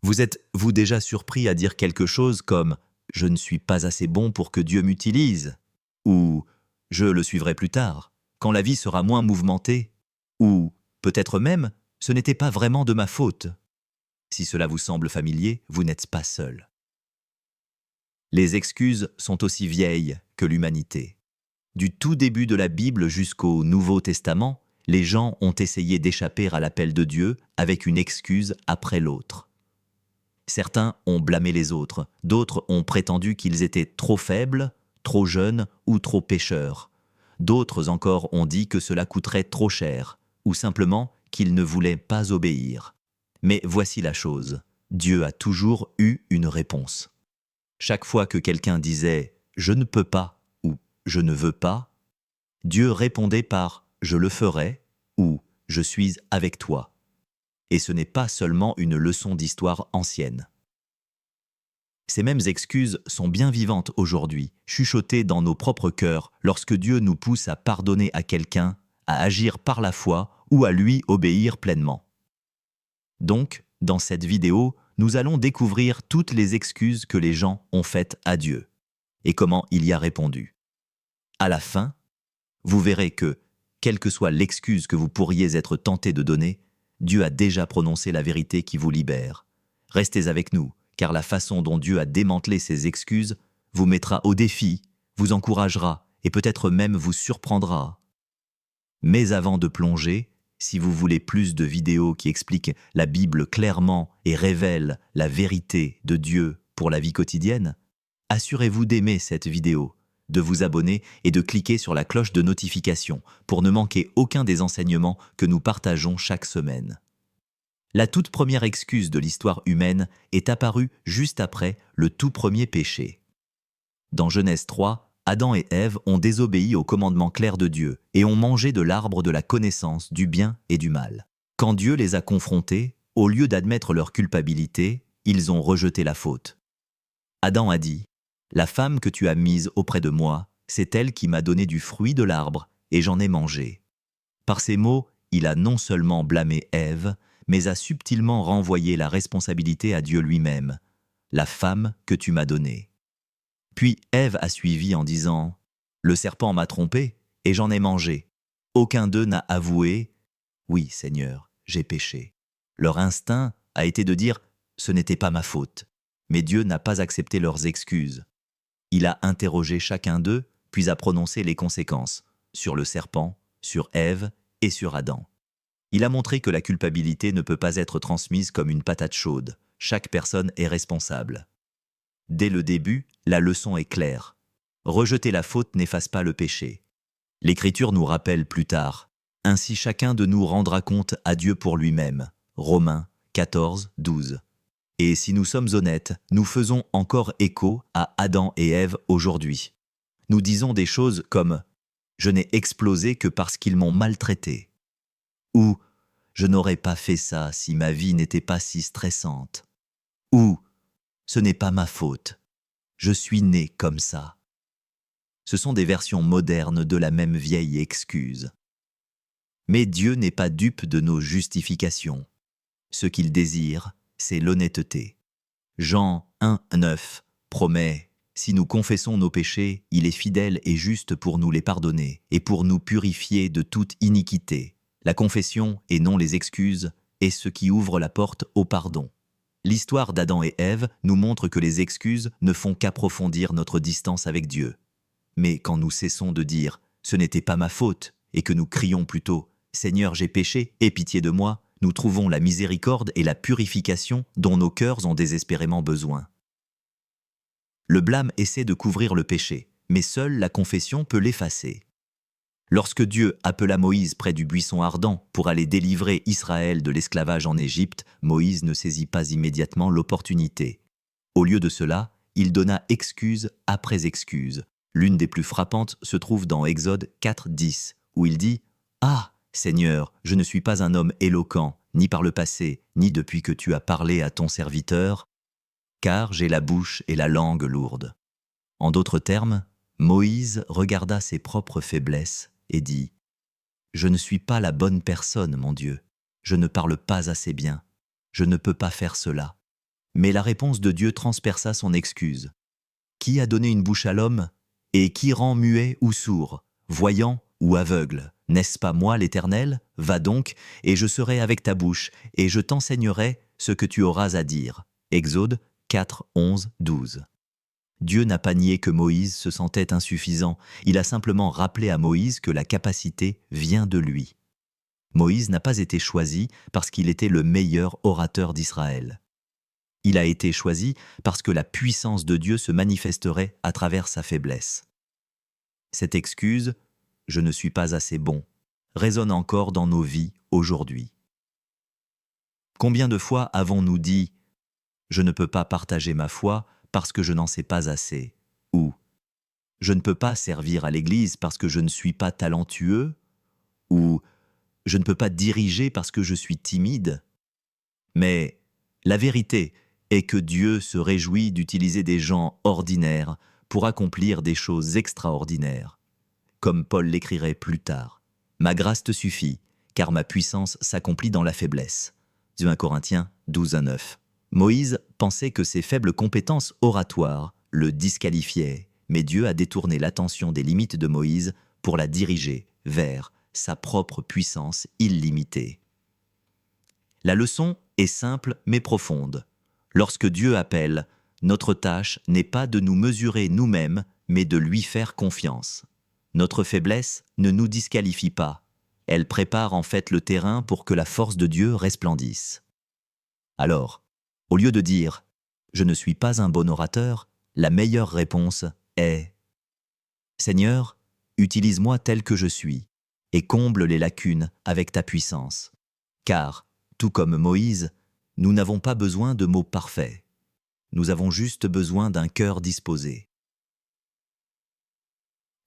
Vous êtes-vous déjà surpris à dire quelque chose comme « Je ne suis pas assez bon pour que Dieu m'utilise » ou « Je le suivrai plus tard, quand la vie sera moins mouvementée » ou peut-être même « Ce n'était pas vraiment de ma faute ». Si cela vous semble familier, vous n'êtes pas seul. Les excuses sont aussi vieilles que l'humanité. Du tout début de la Bible jusqu'au Nouveau Testament, les gens ont essayé d'échapper à l'appel de Dieu avec une excuse après l'autre. Certains ont blâmé les autres, d'autres ont prétendu qu'ils étaient trop faibles, trop jeunes ou trop pécheurs. D'autres encore ont dit que cela coûterait trop cher, ou simplement qu'ils ne voulaient pas obéir. Mais voici la chose, Dieu a toujours eu une réponse. Chaque fois que quelqu'un disait « je ne peux pas » ou « je ne veux pas », Dieu répondait par « je le ferai » ou « je suis avec toi ». Et ce n'est pas seulement une leçon d'histoire ancienne. Ces mêmes excuses sont bien vivantes aujourd'hui, chuchotées dans nos propres cœurs lorsque Dieu nous pousse à pardonner à quelqu'un, à agir par la foi ou à lui obéir pleinement. Donc, dans cette vidéo, nous allons découvrir toutes les excuses que les gens ont faites à Dieu et comment il y a répondu. À la fin, vous verrez que, quelle que soit l'excuse que vous pourriez être tenté de donner, Dieu a déjà prononcé la vérité qui vous libère. Restez avec nous, car la façon dont Dieu a démantelé ces excuses vous mettra au défi, vous encouragera et peut-être même vous surprendra. Mais avant de plonger, si vous voulez plus de vidéos qui expliquent la Bible clairement et révèlent la vérité de Dieu pour la vie quotidienne, assurez-vous d'aimer cette vidéo, de vous abonner et de cliquer sur la cloche de notification pour ne manquer aucun des enseignements que nous partageons chaque semaine. La toute première excuse de l'histoire humaine est apparue juste après le tout premier péché. Dans Genèse 3, Adam et Ève ont désobéi au commandement clair de Dieu et ont mangé de l'arbre de la connaissance du bien et du mal. Quand Dieu les a confrontés, au lieu d'admettre leur culpabilité, ils ont rejeté la faute. Adam a dit « La femme que tu as mise auprès de moi, c'est elle qui m'a donné du fruit de l'arbre, et j'en ai mangé. » Par ces mots, il a non seulement blâmé Ève, mais a subtilement renvoyé la responsabilité à Dieu lui-même. « La femme que tu m'as donnée. » Puis Ève a suivi en disant « Le serpent m'a trompé, et j'en ai mangé. » Aucun d'eux n'a avoué « Oui, Seigneur, j'ai péché. » Leur instinct a été de dire « Ce n'était pas ma faute. » Mais Dieu n'a pas accepté leurs excuses. Il a interrogé chacun d'eux, puis a prononcé les conséquences, sur le serpent, sur Ève et sur Adam. Il a montré que la culpabilité ne peut pas être transmise comme une patate chaude. Chaque personne est responsable. Dès le début, la leçon est claire. Rejeter la faute n'efface pas le péché. L'Écriture nous rappelle plus tard « Ainsi chacun de nous rendra compte à Dieu pour lui-même » Romains 14, 12. Et si nous sommes honnêtes, nous faisons encore écho à Adam et Ève aujourd'hui. Nous disons des choses comme « Je n'ai explosé que parce qu'ils m'ont maltraité » ou « Je n'aurais pas fait ça si ma vie n'était pas si stressante » ou « Ce n'est pas ma faute, je suis né comme ça ». Ce sont des versions modernes de la même vieille excuse. Mais Dieu n'est pas dupe de nos justifications. Ce qu'il désire, c'est l'honnêteté. Jean 1, 9 promet « Si nous confessons nos péchés, il est fidèle et juste pour nous les pardonner et pour nous purifier de toute iniquité. » La confession, et non les excuses, est ce qui ouvre la porte au pardon. L'histoire d'Adam et Ève nous montre que les excuses ne font qu'approfondir notre distance avec Dieu. Mais quand nous cessons de dire « ce n'était pas ma faute » et que nous crions plutôt « Seigneur, j'ai péché, aie pitié de moi », nous trouvons la miséricorde et la purification dont nos cœurs ont désespérément besoin. Le blâme essaie de couvrir le péché, mais seule la confession peut l'effacer. Lorsque Dieu appela Moïse près du buisson ardent pour aller délivrer Israël de l'esclavage en Égypte, Moïse ne saisit pas immédiatement l'opportunité. Au lieu de cela, il donna excuse après excuse. L'une des plus frappantes se trouve dans Exode 4, 10, où il dit « Ah, Seigneur, je ne suis pas un homme éloquent, ni par le passé, ni depuis que tu as parlé à ton serviteur, car j'ai la bouche et la langue lourdes. » En d'autres termes, Moïse regarda ses propres faiblesses et dit « Je ne suis pas la bonne personne, mon Dieu. Je ne parle pas assez bien. Je ne peux pas faire cela. Mais la réponse de Dieu transperça son excuse. Qui a donné une bouche à l'homme? Et qui rend muet ou sourd, voyant ou aveugle? N'est-ce pas moi l'Éternel? Va donc, et je serai avec ta bouche, et je t'enseignerai ce que tu auras à dire. Exode 4, 11, 12. Dieu n'a pas nié que Moïse se sentait insuffisant, il a simplement rappelé à Moïse que la capacité vient de lui. Moïse n'a pas été choisi parce qu'il était le meilleur orateur d'Israël. Il a été choisi parce que la puissance de Dieu se manifesterait à travers sa faiblesse. Cette excuse, « je ne suis pas assez bon », résonne encore dans nos vies aujourd'hui. Combien de fois avons-nous dit « je ne peux pas partager ma foi parce que je n'en sais pas assez » ou « je ne peux pas servir à l'Église parce que je ne suis pas talentueux » ou « je ne peux pas diriger parce que je suis timide ». Mais la vérité est que Dieu se réjouit d'utiliser des gens ordinaires pour accomplir des choses extraordinaires. Comme Paul l'écrirait plus tard, « Ma grâce te suffit, car ma puissance s'accomplit dans la faiblesse ». 1 Corinthiens 12 à 9. Moïse pensait que ses faibles compétences oratoires le disqualifiaient, mais Dieu a détourné l'attention des limites de Moïse pour la diriger vers sa propre puissance illimitée. La leçon est simple mais profonde. Lorsque Dieu appelle, notre tâche n'est pas de nous mesurer nous-mêmes, mais de lui faire confiance. Notre faiblesse ne nous disqualifie pas. Elle prépare en fait le terrain pour que la force de Dieu resplendisse. Alors, au lieu de dire « je ne suis pas un bon orateur », la meilleure réponse est « Seigneur, utilise-moi tel que je suis et comble les lacunes avec ta puissance. » Car, tout comme Moïse, nous n'avons pas besoin de mots parfaits. Nous avons juste besoin d'un cœur disposé.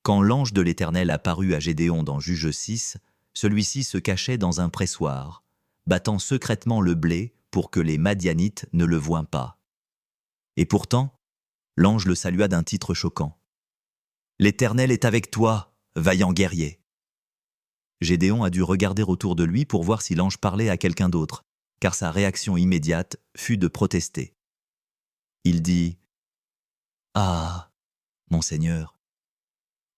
Quand l'ange de l'Éternel apparut à Gédéon dans Juge 6, celui-ci se cachait dans un pressoir, battant secrètement le blé pour que les Madianites ne le voient pas. Et pourtant, l'ange le salua d'un titre choquant. « L'Éternel est avec toi, vaillant guerrier !» Gédéon a dû regarder autour de lui pour voir si l'ange parlait à quelqu'un d'autre, car sa réaction immédiate fut de protester. Il dit « Ah, mon Seigneur,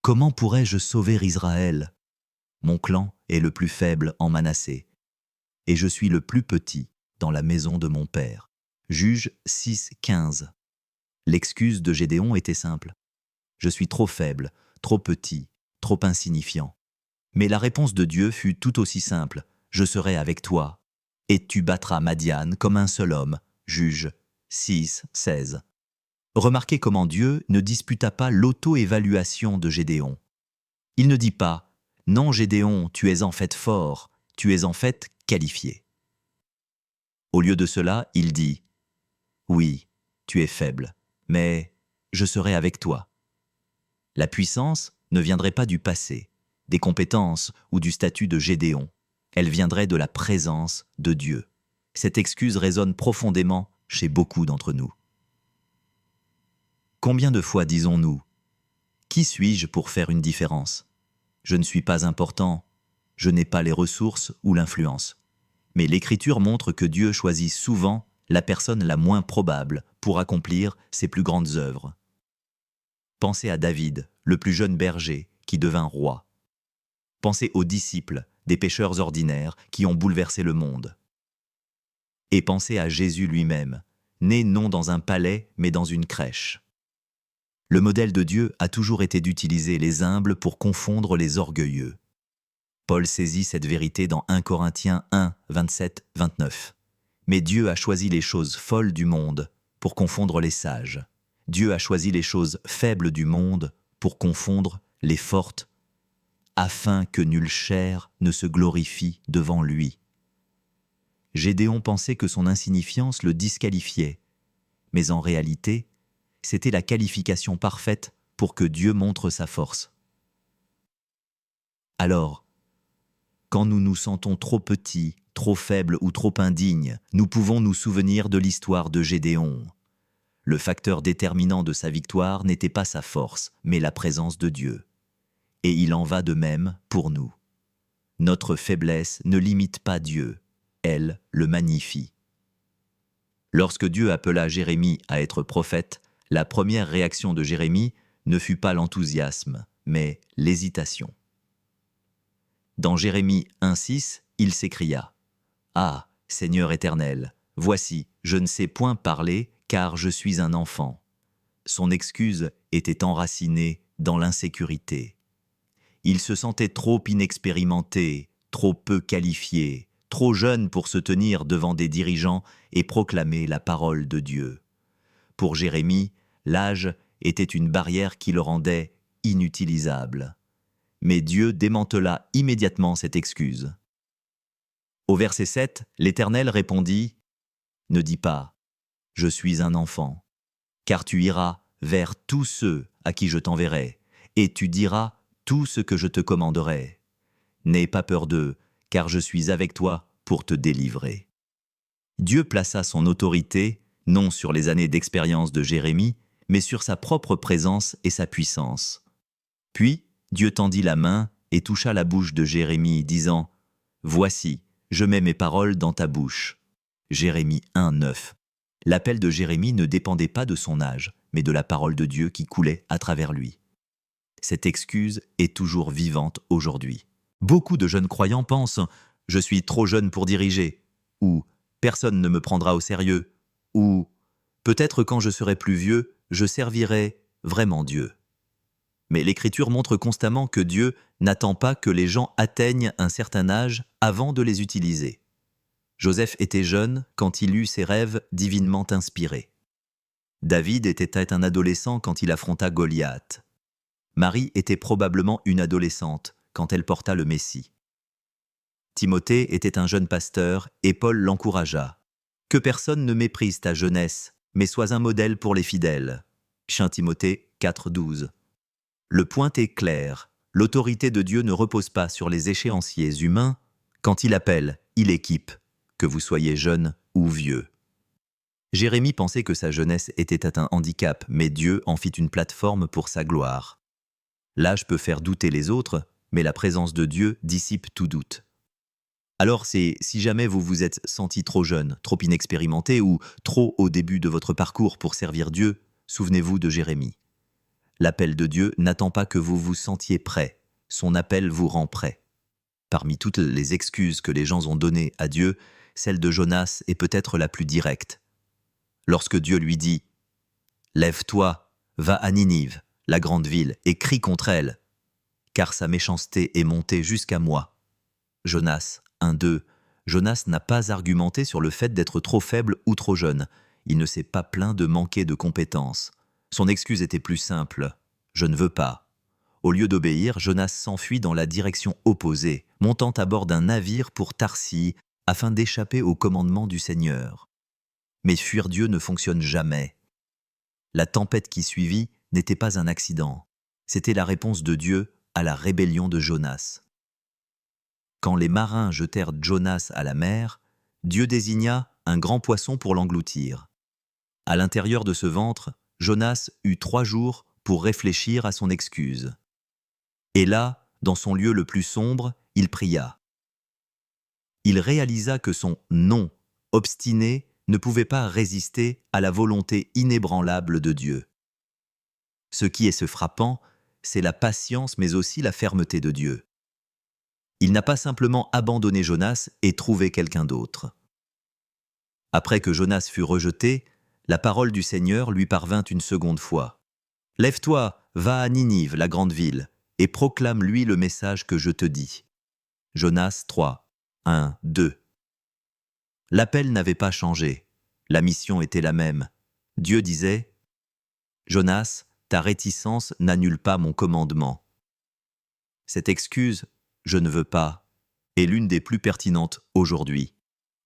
comment pourrais-je sauver Israël? Mon clan est le plus faible en Manassé, et je suis le plus petit dans la maison de mon père. » Juge 6, 15. L'excuse de Gédéon était simple. Je suis trop faible, trop petit, trop insignifiant. Mais la réponse de Dieu fut tout aussi simple. Je serai avec toi, et tu battras Madian comme un seul homme. Juge 6, 16. Remarquez comment Dieu ne disputa pas l'auto-évaluation de Gédéon. Il ne dit pas « Non Gédéon, tu es en fait fort, tu es en fait qualifié ». Au lieu de cela, il dit « Oui, tu es faible, mais je serai avec toi ». La puissance ne viendrait pas du passé, des compétences ou du statut de Gédéon. Elle viendrait de la présence de Dieu. Cette excuse résonne profondément chez beaucoup d'entre nous. Combien de fois disons-nous « Qui suis-je pour faire une différence ? Je ne suis pas important, je n'ai pas les ressources ou l'influence. » Mais l'Écriture montre que Dieu choisit souvent la personne la moins probable pour accomplir ses plus grandes œuvres. Pensez à David, le plus jeune berger, qui devint roi. Pensez aux disciples, des pêcheurs ordinaires qui ont bouleversé le monde. Et pensez à Jésus lui-même, né non dans un palais mais dans une crèche. Le modèle de Dieu a toujours été d'utiliser les humbles pour confondre les orgueilleux. Paul saisit cette vérité dans 1 Corinthiens 1, 27, 29. Mais Dieu a choisi les choses folles du monde pour confondre les sages. Dieu a choisi les choses faibles du monde pour confondre les fortes, afin que nulle chair ne se glorifie devant lui. Gédéon pensait que son insignifiance le disqualifiait, mais en réalité, c'était la qualification parfaite pour que Dieu montre sa force. Alors, quand nous nous sentons trop petits, trop faibles ou trop indignes, nous pouvons nous souvenir de l'histoire de Gédéon. Le facteur déterminant de sa victoire n'était pas sa force, mais la présence de Dieu. Et il en va de même pour nous. Notre faiblesse ne limite pas Dieu, elle le magnifie. Lorsque Dieu appela Jérémie à être prophète, la première réaction de Jérémie ne fut pas l'enthousiasme, mais l'hésitation. Dans Jérémie 1,6, il s'écria « Ah, Seigneur éternel, voici, je ne sais point parler, car je suis un enfant. » Son excuse était enracinée dans l'insécurité. Il se sentait trop inexpérimenté, trop peu qualifié, trop jeune pour se tenir devant des dirigeants et proclamer la parole de Dieu. Pour Jérémie, l'âge était une barrière qui le rendait inutilisable. Mais Dieu démantela immédiatement cette excuse. Au verset 7, l'Éternel répondit « Ne dis pas, je suis un enfant, car tu iras vers tous ceux à qui je t'enverrai, et tu diras tout ce que je te commanderai. N'aie pas peur d'eux, car je suis avec toi pour te délivrer. » Dieu plaça son autorité, non sur les années d'expérience de Jérémie, mais sur sa propre présence et sa puissance. Puis, Dieu tendit la main et toucha la bouche de Jérémie, disant « Voici, je mets mes paroles dans ta bouche. » Jérémie 1,9. L'appel de Jérémie ne dépendait pas de son âge, mais de la parole de Dieu qui coulait à travers lui. Cette excuse est toujours vivante aujourd'hui. Beaucoup de jeunes croyants pensent « Je suis trop jeune pour diriger » ou « Personne ne me prendra au sérieux » ou « Peut-être quand je serai plus vieux, je servirai vraiment Dieu. » Mais l'Écriture montre constamment que Dieu n'attend pas que les gens atteignent un certain âge avant de les utiliser. Joseph était jeune quand il eut ses rêves divinement inspirés. David était un adolescent quand il affronta Goliath. Marie était probablement une adolescente quand elle porta le Messie. Timothée était un jeune pasteur et Paul l'encouragea. Que personne ne méprise ta jeunesse, mais sois un modèle pour les fidèles. 1 Timothée 4,12. Le point est clair, l'autorité de Dieu ne repose pas sur les échéanciers humains. Quand il appelle, il équipe, que vous soyez jeune ou vieux. Jérémie pensait que sa jeunesse était un handicap, mais Dieu en fit une plateforme pour sa gloire. L'âge peut faire douter les autres, mais la présence de Dieu dissipe tout doute. Alors si jamais vous vous êtes senti trop jeune, trop inexpérimenté ou trop au début de votre parcours pour servir Dieu, souvenez-vous de Jérémie. L'appel de Dieu n'attend pas que vous vous sentiez prêt, son appel vous rend prêt. Parmi toutes les excuses que les gens ont données à Dieu, celle de Jonas est peut-être la plus directe. Lorsque Dieu lui dit « Lève-toi, va à Ninive, la grande ville, et crie contre elle, car sa méchanceté est montée jusqu'à moi. » Jonas 1,2. Jonas n'a pas argumenté sur le fait d'être trop faible ou trop jeune. Il ne s'est pas plaint de manquer de compétences. Son excuse était plus simple. « Je ne veux pas. » Au lieu d'obéir, Jonas s'enfuit dans la direction opposée, montant à bord d'un navire pour Tarsis, afin d'échapper au commandement du Seigneur. Mais fuir Dieu ne fonctionne jamais. La tempête qui suivit n'était pas un accident. C'était la réponse de Dieu à la rébellion de Jonas. Quand les marins jetèrent Jonas à la mer, Dieu désigna un grand poisson pour l'engloutir. À l'intérieur de ce ventre, Jonas eut 3 jours pour réfléchir à son excuse. Et là, dans son lieu le plus sombre, il pria. Il réalisa que son « non » obstiné ne pouvait pas résister à la volonté inébranlable de Dieu. Ce qui est frappant, c'est la patience mais aussi la fermeté de Dieu. Il n'a pas simplement abandonné Jonas et trouvé quelqu'un d'autre. Après que Jonas fut rejeté, la parole du Seigneur lui parvint une seconde fois. « Lève-toi, va à Ninive, la grande ville, et proclame-lui le message que je te dis. » Jonas 3, 1, 2. L'appel n'avait pas changé. La mission était la même. Dieu disait « Jonas, ta réticence n'annule pas mon commandement. » Cette excuse « je ne veux pas » est l'une des plus pertinentes aujourd'hui.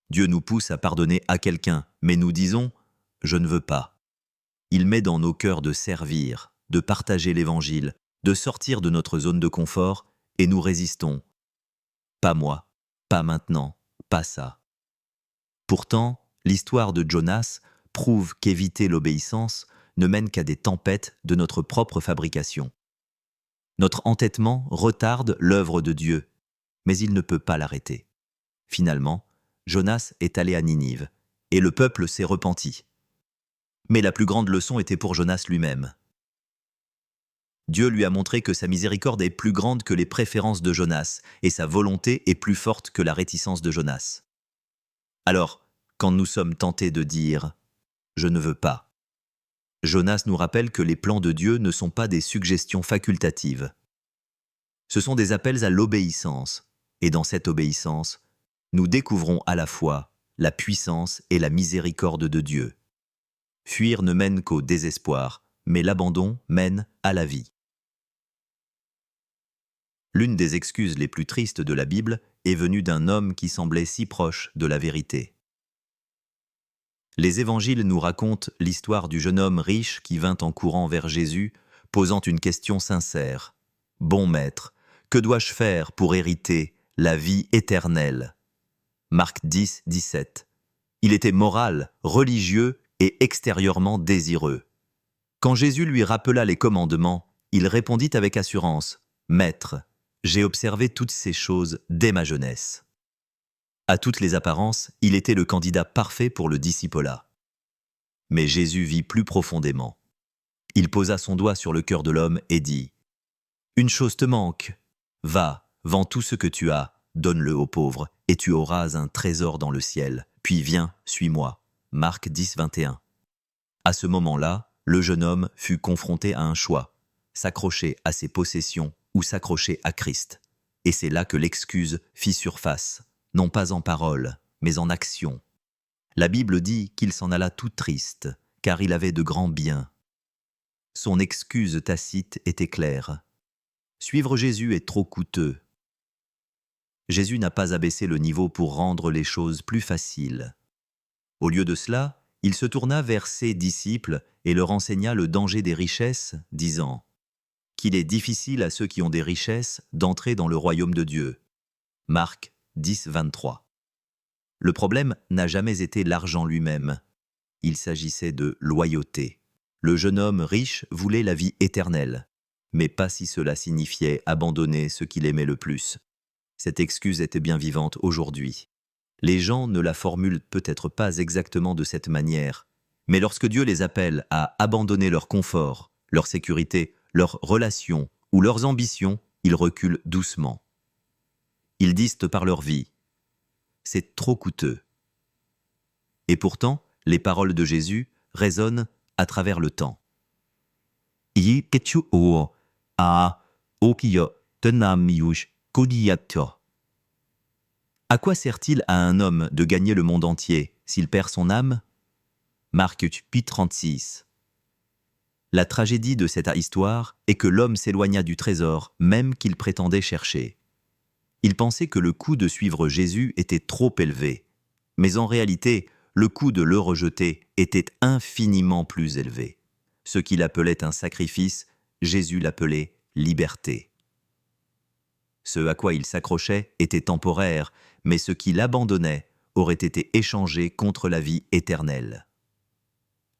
Dieu nous pousse à pardonner à quelqu'un, mais nous disons « je ne veux pas ». Il met dans nos cœurs de servir, de partager l'Évangile, de sortir de notre zone de confort, et nous résistons. Pas moi, pas maintenant, pas ça. Pourtant, l'histoire de Jonas prouve qu'éviter l'obéissance ne mène qu'à des tempêtes de notre propre fabrication. Notre entêtement retarde l'œuvre de Dieu, mais il ne peut pas l'arrêter. Finalement, Jonas est allé à Ninive, et le peuple s'est repenti. Mais la plus grande leçon était pour Jonas lui-même. Dieu lui a montré que sa miséricorde est plus grande que les préférences de Jonas, et sa volonté est plus forte que la réticence de Jonas. Alors, quand nous sommes tentés de dire « je ne veux pas », Jonas nous rappelle que les plans de Dieu ne sont pas des suggestions facultatives. Ce sont des appels à l'obéissance, et dans cette obéissance, nous découvrons à la fois la puissance et la miséricorde de Dieu. Fuir ne mène qu'au désespoir, mais l'abandon mène à la vie. L'une des excuses les plus tristes de la Bible est venue d'un homme qui semblait si proche de la vérité. Les évangiles nous racontent l'histoire du jeune homme riche qui vint en courant vers Jésus, posant une question sincère. « Bon maître, que dois-je faire pour hériter la vie éternelle ?» Marc 10, 17. Il était moral, religieux et extérieurement désireux. Quand Jésus lui rappela les commandements, il répondit avec assurance « Maître, j'ai observé toutes ces choses dès ma jeunesse. » À toutes les apparences, il était le candidat parfait pour le discipolat. Mais Jésus vit plus profondément. Il posa son doigt sur le cœur de l'homme et dit « Une chose te manque. Va, vends tout ce que tu as, donne-le aux pauvres, et tu auras un trésor dans le ciel. Puis viens, suis-moi. » Marc 10, 21. À ce moment-là, le jeune homme fut confronté à un choix, s'accrocher à ses possessions ou s'accrocher à Christ. Et c'est là que l'excuse fit surface, non pas en parole, mais en action. La Bible dit qu'il s'en alla tout triste, car il avait de grands biens. Son excuse tacite était claire. Suivre Jésus est trop coûteux. Jésus n'a pas abaissé le niveau pour rendre les choses plus faciles. Au lieu de cela, il se tourna vers ses disciples et leur enseigna le danger des richesses, disant qu'il est difficile à ceux qui ont des richesses d'entrer dans le royaume de Dieu. Marc 10, 23. Le problème n'a jamais été l'argent lui-même. Il s'agissait de loyauté. Le jeune homme riche voulait la vie éternelle, mais pas si cela signifiait abandonner ce qu'il aimait le plus. Cette excuse était bien vivante aujourd'hui. Les gens ne la formulent peut-être pas exactement de cette manière, mais lorsque Dieu les appelle à abandonner leur confort, leur sécurité, leurs relations ou leurs ambitions, ils reculent doucement. Ils disent par leur vie « c'est trop coûteux ». Et pourtant, les paroles de Jésus résonnent à travers le temps. À quoi sert-il à un homme de gagner le monde entier s'il perd son âme ? Marc 8, 36. La tragédie de cette histoire est que l'homme s'éloigna du trésor même qu'il prétendait chercher. Il pensait que le coût de suivre Jésus était trop élevé, mais en réalité, le coût de le rejeter était infiniment plus élevé. Ce qu'il appelait un sacrifice, Jésus l'appelait liberté. Ce à quoi il s'accrochait était temporaire, mais ce qu'il abandonnait aurait été échangé contre la vie éternelle.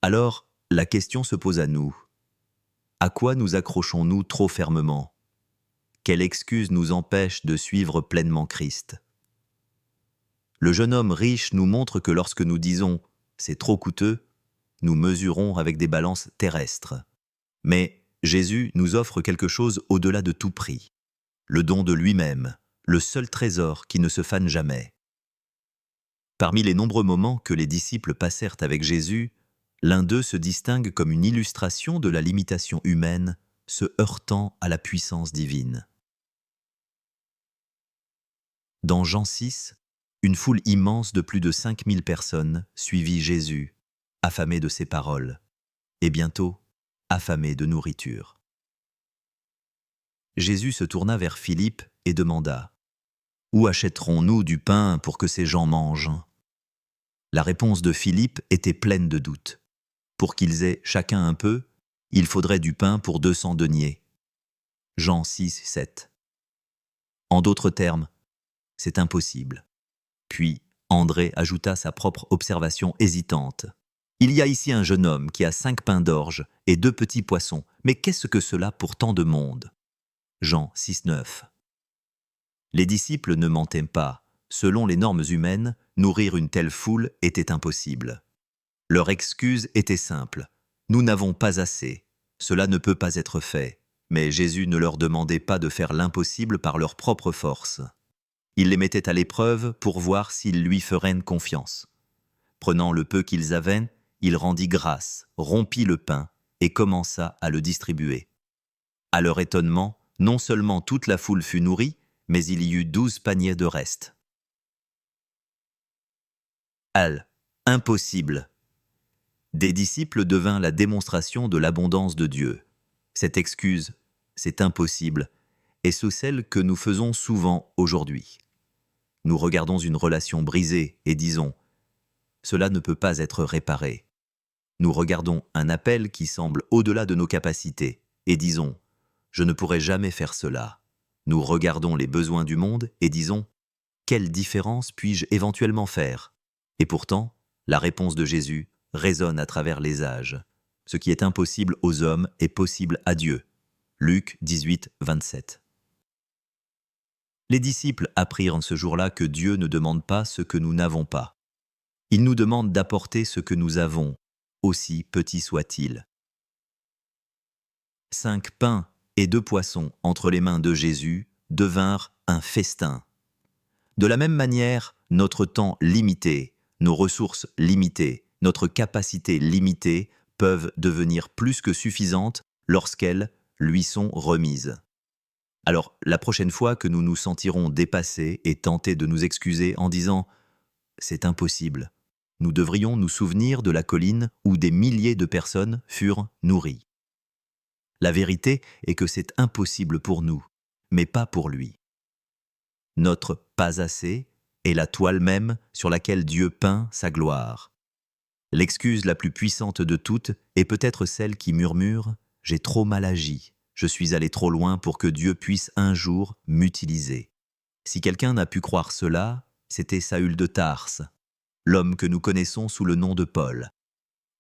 Alors, la question se pose à nous. À quoi nous accrochons-nous trop fermement ? Quelle excuse nous empêche de suivre pleinement Christ ? Le jeune homme riche nous montre que lorsque nous disons « c'est trop coûteux », nous mesurons avec des balances terrestres. Mais Jésus nous offre quelque chose au-delà de tout prix. Le don de lui-même, le seul trésor qui ne se fane jamais. Parmi les nombreux moments que les disciples passèrent avec Jésus, l'un d'eux se distingue comme une illustration de la limitation humaine se heurtant à la puissance divine. Dans Jean 6, une foule immense de plus de 5000 personnes suivit Jésus, affamé de ses paroles, et bientôt affamé de nourriture. Jésus se tourna vers Philippe et demanda « Où achèterons-nous du pain pour que ces gens mangent ?» La réponse de Philippe était pleine de doutes. Pour qu'ils aient chacun un peu, il faudrait du pain pour 200 deniers. Jean 6, 7. En d'autres termes, c'est impossible. Puis André ajouta sa propre observation hésitante. Il y a ici un jeune homme qui a 5 pains d'orge et 2 petits poissons, mais qu'est-ce que cela pour tant de monde ? Jean 6, 9. Les disciples ne mentaient pas, Selon les normes humaines, nourrir une telle foule était impossible. Leur excuse était simple. Nous n'avons pas assez. Cela ne peut pas être fait. Mais Jésus ne leur demandait pas de faire l'impossible par leur propre force. Il les mettait à l'épreuve pour voir s'ils lui feraient confiance. Prenant le peu qu'ils avaient, il rendit grâce, rompit le pain et commença à le distribuer. À leur étonnement, non seulement toute la foule fut nourrie, mais il y eut 12 paniers de reste. Impossible. Des disciples devint la démonstration de l'abondance de Dieu. Cette excuse, c'est impossible, est celle que nous faisons souvent aujourd'hui. Nous regardons une relation brisée et disons « cela ne peut pas être réparé ». Nous regardons un appel qui semble au-delà de nos capacités et disons « je ne pourrai jamais faire cela ». Nous regardons les besoins du monde et disons « quelle différence puis-je éventuellement faire ?» Et pourtant, la réponse de Jésus résonne à travers les âges. Ce qui est impossible aux hommes est possible à Dieu. Luc 18, 27. Les disciples apprirent ce jour-là que Dieu ne demande pas ce que nous n'avons pas. Il nous demande d'apporter ce que nous avons, aussi petit soit-il. 5 pains et 2 poissons entre les mains de Jésus devinrent un festin. De la même manière, notre temps limité, nos ressources limitées, notre capacité limitée peuvent devenir plus que suffisantes lorsqu'elles lui sont remises. Alors, la prochaine fois que nous nous sentirons dépassés et tentés de nous excuser en disant « c'est impossible », nous devrions nous souvenir de la colline où des milliers de personnes furent nourries. La vérité est que c'est impossible pour nous, mais pas pour lui. Notre « pas assez » est la toile même sur laquelle Dieu peint sa gloire. L'excuse la plus puissante de toutes est peut-être celle qui murmure « j'ai trop mal agi ». Je suis allé trop loin pour que Dieu puisse un jour m'utiliser. Si quelqu'un n'a pu croire cela, c'était Saül de Tarse, l'homme que nous connaissons sous le nom de Paul.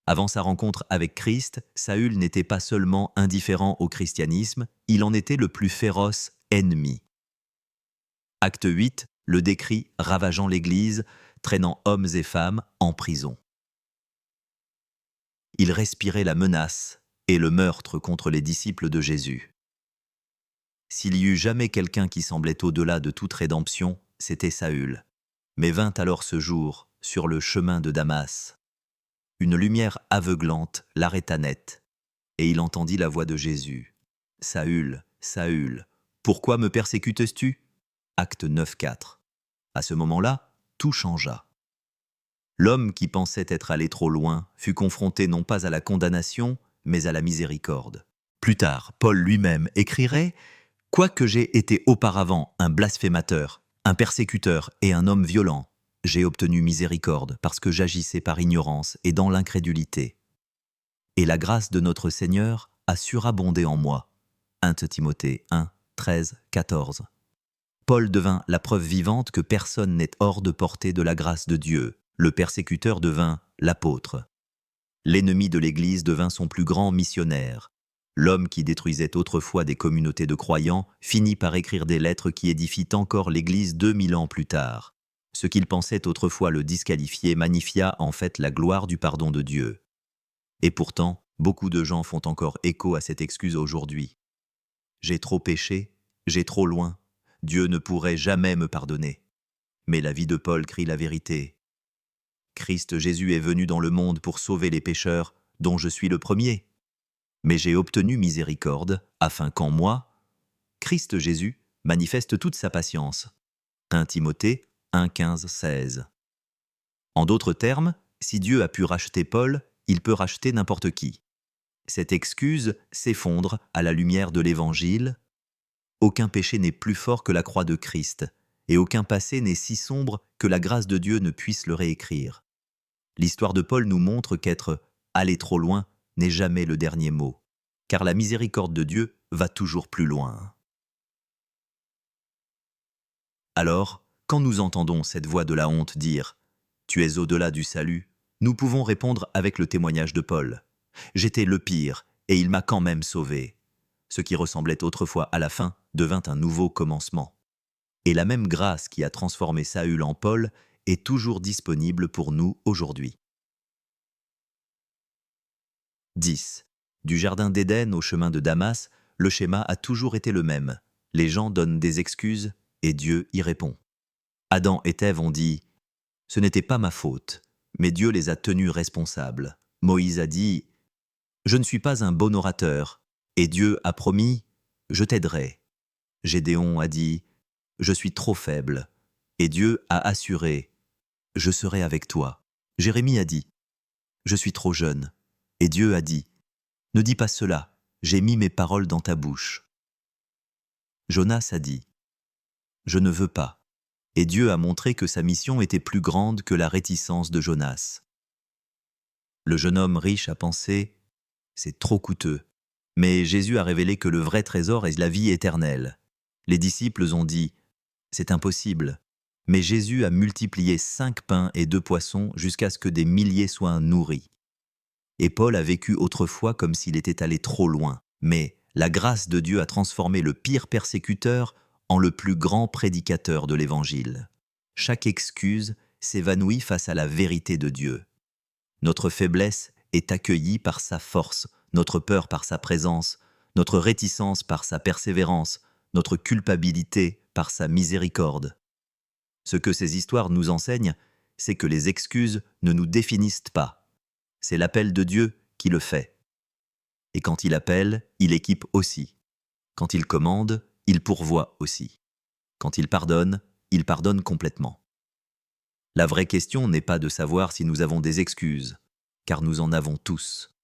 Avant sa rencontre avec Christ, Saül n'était pas seulement indifférent au christianisme, il en était le plus féroce ennemi. Acte 8 le décrit ravageant l'Église, traînant hommes et femmes en prison. Il respirait la menace et le meurtre contre les disciples de Jésus. S'il y eut jamais quelqu'un qui semblait au-delà de toute rédemption, c'était Saül. Mais vint alors ce jour, sur le chemin de Damas. Une lumière aveuglante l'arrêta net, et il entendit la voix de Jésus. « Saül, Saül, pourquoi me persécutes-tu » Acte 9:4. À ce moment-là, tout changea. L'homme qui pensait être allé trop loin fut confronté non pas à la condamnation, mais à la miséricorde. Plus tard, Paul lui-même écrirait « Quoique j'ai été auparavant un blasphémateur, un persécuteur et un homme violent, j'ai obtenu miséricorde parce que j'agissais par ignorance et dans l'incrédulité. Et la grâce de notre Seigneur a surabondé en moi. » 1 Timothée 1, 13, 14. Paul devint la preuve vivante que personne n'est hors de portée de la grâce de Dieu. Le persécuteur devint l'apôtre. L'ennemi de l'Église devint son plus grand missionnaire. L'homme qui détruisait autrefois des communautés de croyants finit par écrire des lettres qui édifient encore l'Église 2000 ans plus tard. Ce qu'il pensait autrefois le disqualifier magnifia en fait la gloire du pardon de Dieu. Et pourtant, beaucoup de gens font encore écho à cette excuse aujourd'hui. J'ai trop péché, j'ai trop loin, Dieu ne pourrait jamais me pardonner. Mais la vie de Paul crie la vérité. Christ Jésus est venu dans le monde pour sauver les pécheurs, dont je suis le premier. Mais j'ai obtenu miséricorde, afin qu'en moi, Christ Jésus manifeste toute sa patience. 1 Timothée 1, 15, 16. En d'autres termes, si Dieu a pu racheter Paul, il peut racheter n'importe qui. Cette excuse s'effondre à la lumière de l'Évangile. Aucun péché n'est plus fort que la croix de Christ, et aucun passé n'est si sombre que la grâce de Dieu ne puisse le réécrire. L'histoire de Paul nous montre qu'être « allé trop loin » n'est jamais le dernier mot, car la miséricorde de Dieu va toujours plus loin. Alors, quand nous entendons cette voix de la honte dire « Tu es au-delà du salut », nous pouvons répondre avec le témoignage de Paul. « J'étais le pire, et il m'a quand même sauvé. » Ce qui ressemblait autrefois à la fin devint un nouveau commencement. Et la même grâce qui a transformé Saül en Paul est toujours disponible pour nous aujourd'hui. 10. Du jardin d'Éden au chemin de Damas, le schéma a toujours été le même. Les gens donnent des excuses et Dieu y répond. Adam et Ève ont dit « Ce n'était pas ma faute », mais Dieu les a tenus responsables. Moïse a dit « Je ne suis pas un bon orateur », et Dieu a promis « Je t'aiderai ». Gédéon a dit « Je suis trop faible », et Dieu a assuré « Je serai avec toi ». Jérémie a dit « Je suis trop jeune », et Dieu a dit « Ne dis pas cela, j'ai mis mes paroles dans ta bouche ». Jonas a dit « Je ne veux pas ». Et Dieu a montré que sa mission était plus grande que la réticence de Jonas. Le jeune homme riche a pensé « C'est trop coûteux ». Mais Jésus a révélé que le vrai trésor est la vie éternelle. Les disciples ont dit « C'est impossible ». Mais Jésus a multiplié 5 pains et 2 poissons jusqu'à ce que des milliers soient nourris. Et Paul a vécu autrefois comme s'il était allé trop loin. Mais la grâce de Dieu a transformé le pire persécuteur en le plus grand prédicateur de l'Évangile. Chaque excuse s'évanouit face à la vérité de Dieu. Notre faiblesse est accueillie par sa force, notre peur par sa présence, notre réticence par sa persévérance, notre culpabilité par sa miséricorde. Ce que ces histoires nous enseignent, c'est que les excuses ne nous définissent pas. C'est l'appel de Dieu qui le fait. Et quand il appelle, il équipe aussi. Quand il commande, il pourvoit aussi. Quand il pardonne complètement. La vraie question n'est pas de savoir si nous avons des excuses, car nous en avons tous.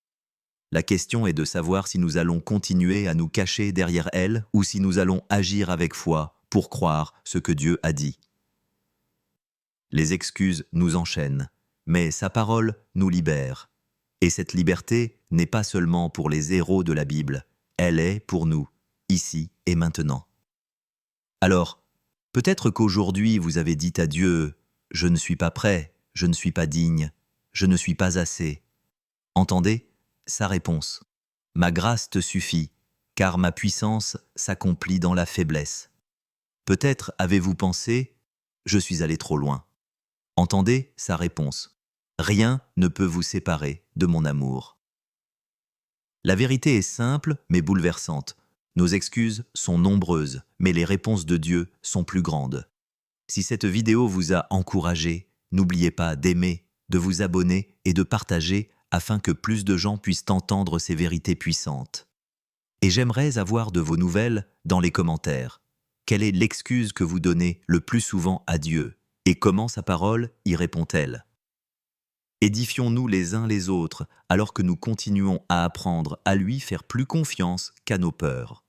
La question est de savoir si nous allons continuer à nous cacher derrière elles ou si nous allons agir avec foi pour croire ce que Dieu a dit. Les excuses nous enchaînent, mais sa parole nous libère. Et cette liberté n'est pas seulement pour les héros de la Bible, elle est pour nous, ici et maintenant. Alors, peut-être qu'aujourd'hui vous avez dit à Dieu « Je ne suis pas prêt, je ne suis pas digne, je ne suis pas assez ». Entendez sa réponse. « Ma grâce te suffit, car ma puissance s'accomplit dans la faiblesse ». Peut-être avez-vous pensé « Je suis allé trop loin ». Entendez sa réponse. Rien ne peut vous séparer de mon amour. La vérité est simple mais bouleversante. Nos excuses sont nombreuses, mais les réponses de Dieu sont plus grandes. Si cette vidéo vous a encouragé, n'oubliez pas d'aimer, de vous abonner et de partager afin que plus de gens puissent entendre ces vérités puissantes. Et j'aimerais avoir de vos nouvelles dans les commentaires. Quelle est l'excuse que vous donnez le plus souvent à Dieu? Et comment sa parole y répond-elle? Édifions-nous les uns les autres alors que nous continuons à apprendre à lui faire plus confiance qu'à nos peurs.